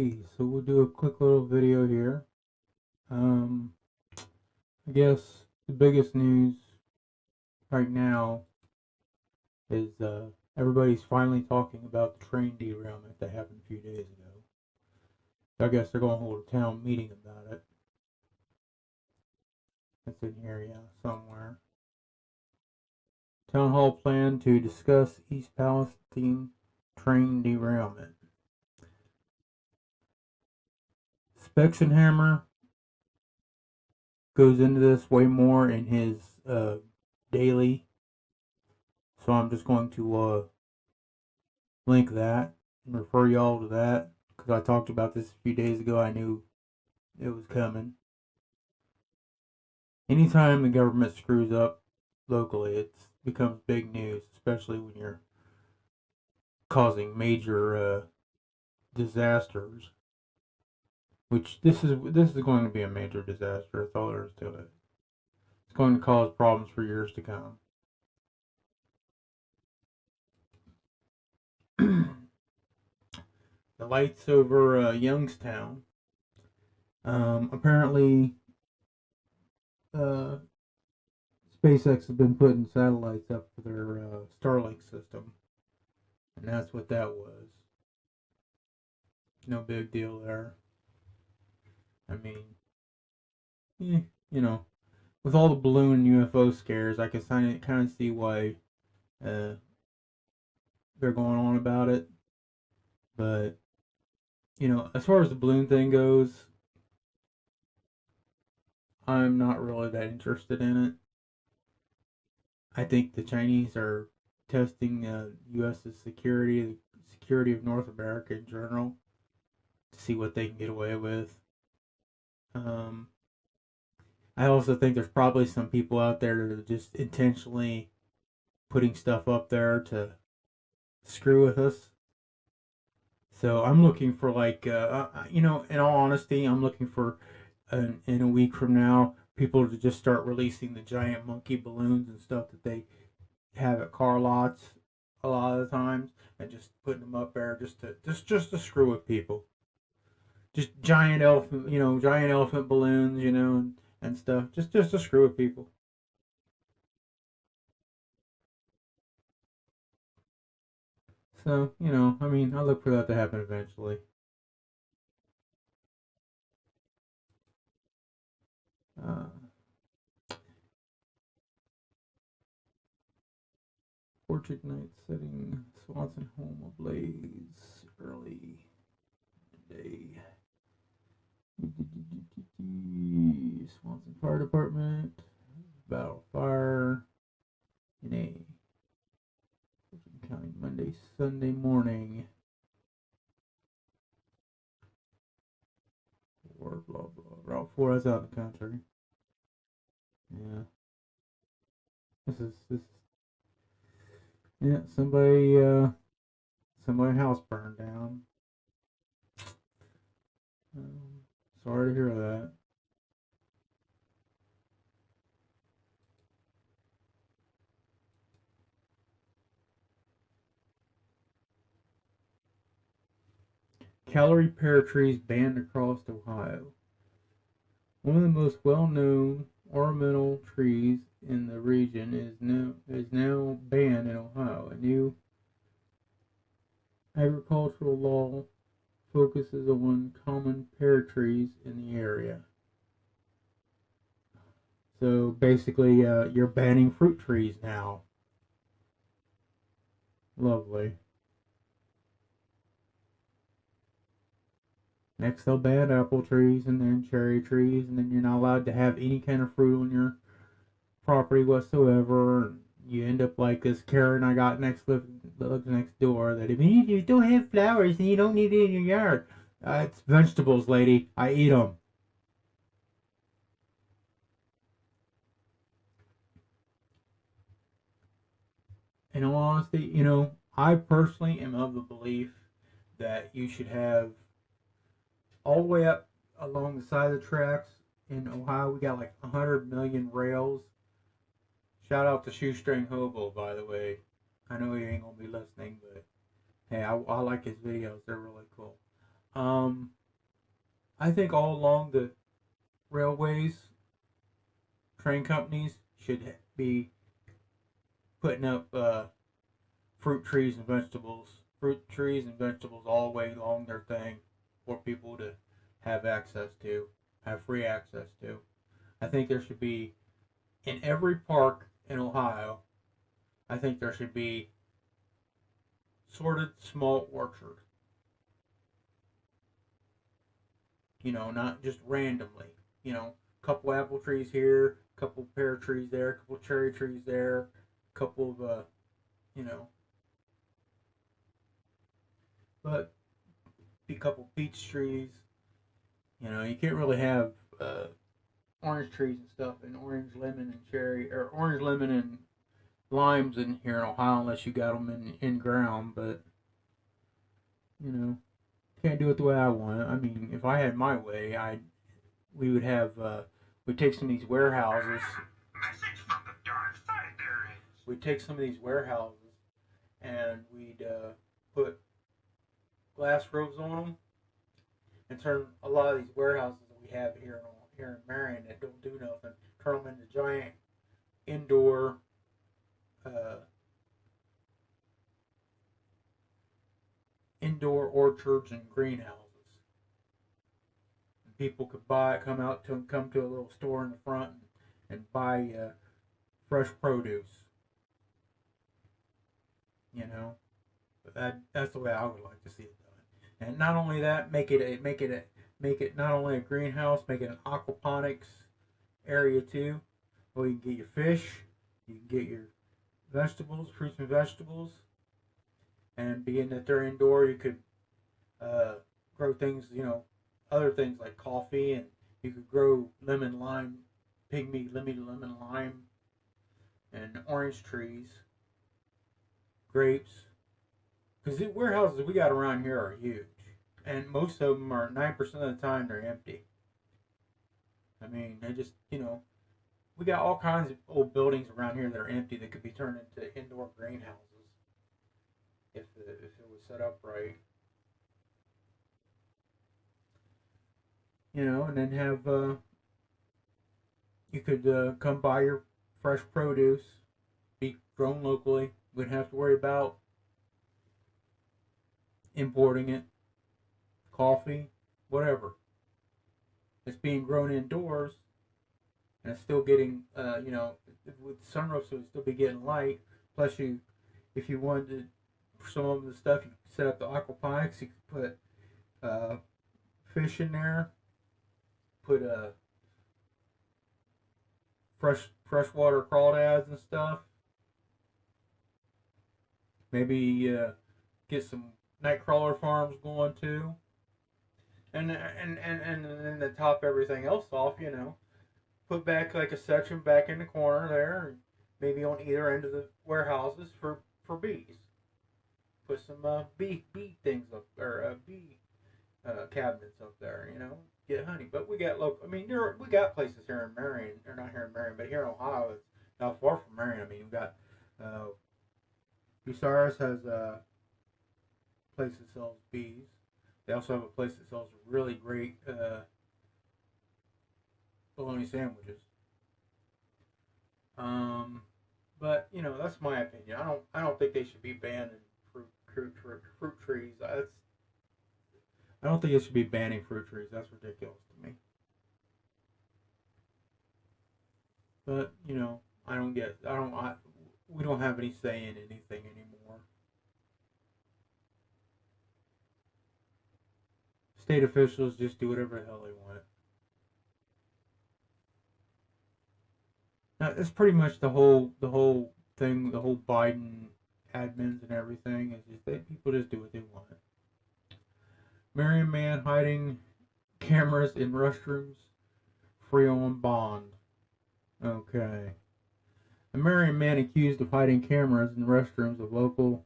Okay, so we'll do a quick little video here. I guess the biggest news right now is everybody's finally talking about the train derailment that happened a few days ago. So I guess they're going to hold a town meeting about it. It's in here, yeah, somewhere. Town hall plan to discuss East Palestine train derailment. Spexenhammer goes into this way more in his daily, so I'm just going to link that and refer y'all to that because I talked about this a few days ago. I knew it was coming. Anytime the government screws up locally, it becomes big news, especially when you're causing major disasters. Which this is going to be a major disaster. That's all there is to it. It's going to cause problems for years to come. The lights over Youngstown. Apparently, uh, SpaceX has been putting satellites up for their Starlink system, and that's what that was. No big deal there. I mean, you know, with all the balloon and UFO scares, I can kind of see why uh, they're going on about it. But as far as the balloon thing goes, I'm not really that interested in it. I think the Chinese are testing U.S.'s security, the security of North America in general, to see what they can get away with. I also think there's probably some people out there that are just intentionally putting stuff up there to screw with us. So I'm looking for in all honesty, I'm looking for in a week from now, people to just start releasing the giant monkey balloons and stuff that they have at car lots a lot of the times, and just putting them up there just to screw with people. Just giant elephant balloons, and stuff, just to screw with people. So I mean, I look for that to happen eventually. Uh, Portrait night setting Swanson home ablaze early today. Swanson Fire Department battle fire in a County Monday, Sunday morning. Or blah blah. Route 4 is out in the country. Yeah. This. Yeah. Somebody house burned down. Sorry to hear that. Calorie pear trees banned across Ohio. One of the most well-known ornamental trees in the region is now banned in Ohio. A new agricultural law focuses on common pear trees in the area. So basically, you're banning fruit trees now. Lovely. Next, they'll ban apple trees and then cherry trees, and then you're not allowed to have any kind of fruit on your property whatsoever. You end up like this Karen I got lives next door that if you don't have flowers and you don't need it in your yard, it's vegetables, lady. I eat them. In all honesty, I personally am of the belief that you should have all the way up along the side of the tracks. In Ohio, we got like 100 million rails. Shout out to Shoestring Hobo, by the way. I know he ain't gonna be listening, but hey, I like his videos. They're really cool. Um, I think all along the railways, train companies should be putting up fruit trees and vegetables all the way along their thing for people to have access to, have free access to. I think there should be in every park in Ohio. I think there should be sorted small orchard. You know, not just randomly. You know, couple apple trees here, couple pear trees there, couple cherry trees there, couple of you know, but a couple peach trees. You know, you can't really have orange trees and stuff, and orange, lemon, and cherry, or orange, lemon, and limes in here in Ohio unless you got them in ground. But you know, can't do it the way I want it. I mean, if I had my way, we would have we'd take some of these warehouses. Message from the dark side there is. We'd take some of these warehouses and we'd put glass roofs on them and turn a lot of these warehouses that we have here in Marion that don't do nothing, turn them into giant indoor uh, indoor orchards and greenhouses. And people could come to a little store in the front and buy fresh produce. You know, but that's the way I would like to see it done. And not only that, make it not only a greenhouse, make it an aquaponics area too, where you can get your fish, you can get your vegetables, fruits and vegetables, and being that they're indoor, you could grow things, you know, other things like coffee, and you could grow lemon, lime, pygmy lemon, lime, and orange trees, grapes. Because the warehouses we got around here are huge, and most of them are 9% of the time they're empty. I mean, they just, you know, we got all kinds of old buildings around here that are empty that could be turned into indoor greenhouses if it was set up right. You know, and then have you could come buy your fresh produce, be grown locally. Wouldn't have to worry about importing it, coffee, whatever. It's being grown indoors, and it's still getting, you know, with sunroofs, it would still be getting light. Plus, if you wanted some of the stuff, you could set up the aquaponics. You could put fish in there, put freshwater crawdads and stuff. Maybe get some nightcrawler farms going too. And then to top everything else off, you know, put back like a section back in the corner there, maybe on either end of the warehouses for bees. Put some bee things up or bee cabinets up there, you know, get honey. But we got local. I mean, we got places here in Marion, or not here in Marion, but here in Ohio, it's not far from Marion. I mean, we got Bucyrus has a place that sells bees. They also have a place that sells really great bologna sandwiches. But you know, that's my opinion. I don't think they should be banning fruit trees. I don't think it should be banning fruit trees. That's ridiculous to me. But you know, I don't get. I don't. We don't have any say in anything anymore. State officials just do whatever the hell they want. Now, that's pretty much the whole thing. The whole Biden admins and everything is just people just do what they want. Marion man hiding cameras in restrooms, free on bond. Okay. A Marion man accused of hiding cameras in restrooms of local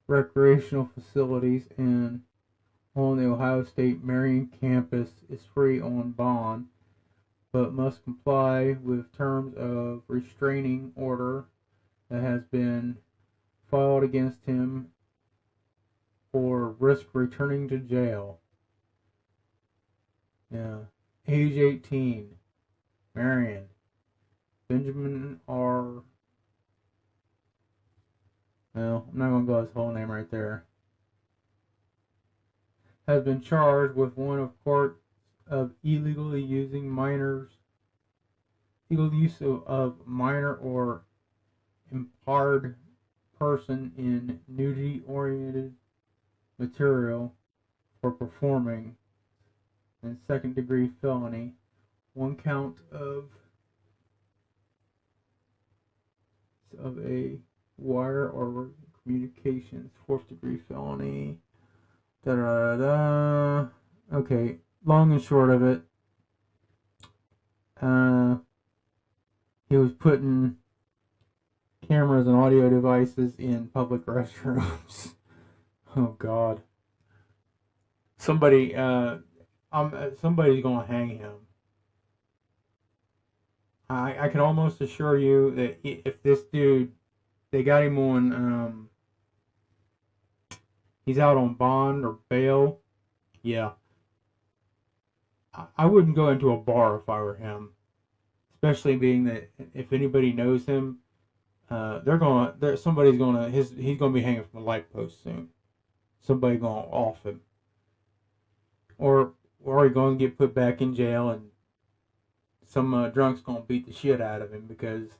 recreational facilities and on the Ohio State Marion campus is free on bond, but must comply with terms of restraining order that has been filed against him or risk returning to jail. Yeah. Age 18. Marion. Benjamin R. Well, I'm not going to go his whole name right there. Has been charged with one of court of illegal use of minor or impaired person in nudity-oriented material for performing, and second-degree felony. One count of a wire or communications, fourth-degree felony. Da da da. Okay, long and short of it, he was putting cameras and audio devices in public restrooms. Oh God! Somebody's gonna hang him. I can almost assure you that if this dude, they got him on, he's out on bond or bail. Yeah, I wouldn't go into a bar if I were him, especially being that if anybody knows him, he's gonna be hanging from a light post soon. Somebody gonna off him, or he's gonna get put back in jail, and some drunk's gonna beat the shit out of him because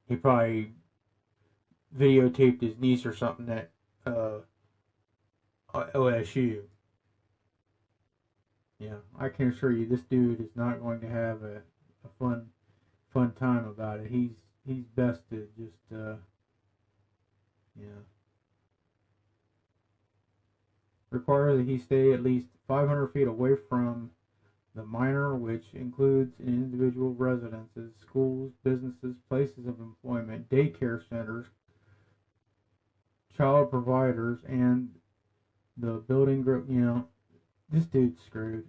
he probably videotaped his niece or something at OSU. Yeah, I can assure you, this dude is not going to have a fun time about it. He's best to just yeah. Require that he stay at least 500 feet away from the minor, which includes individual residences, schools, businesses, places of employment, daycare centers, child providers, and the building group. You know, this dude's screwed.